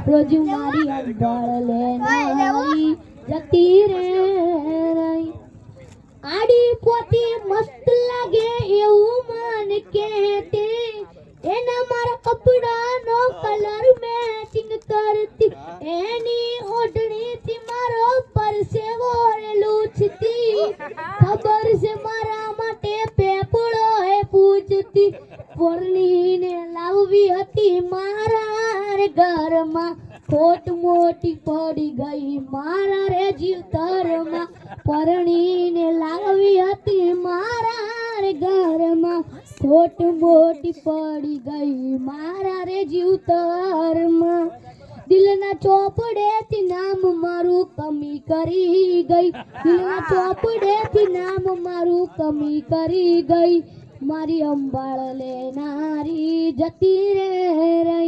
રોજ મારી અંબાળ લેનારી જતી રે રહી આડી પોતી મસ્ત લાગે એવું મન કહેતે એના મારા કપડાનો કલર મેચિંગ કરતી એની ઓઢણીથી મારો પરસેવો લૂછતી ખબર છે મારા માટે પેપળો હે પૂછતી પરણીને લાવવી હતી મારા રે ઘરમાં ખોટ મોટી પડી ગઈ મારા રે જીવતરમાં પરણીને લાવવી હતી મારા રે ઘરમાં ખોટ મોટી પડી ગઈ મારા રે જીવતરમાં દિલના ચોપડેથી નામ મારું કમી કરી ગઈ દિલના ચોપડેથી નામ મારું કમી કરી ગઈ મારી અંબાળ લેનારી જતી રે રહી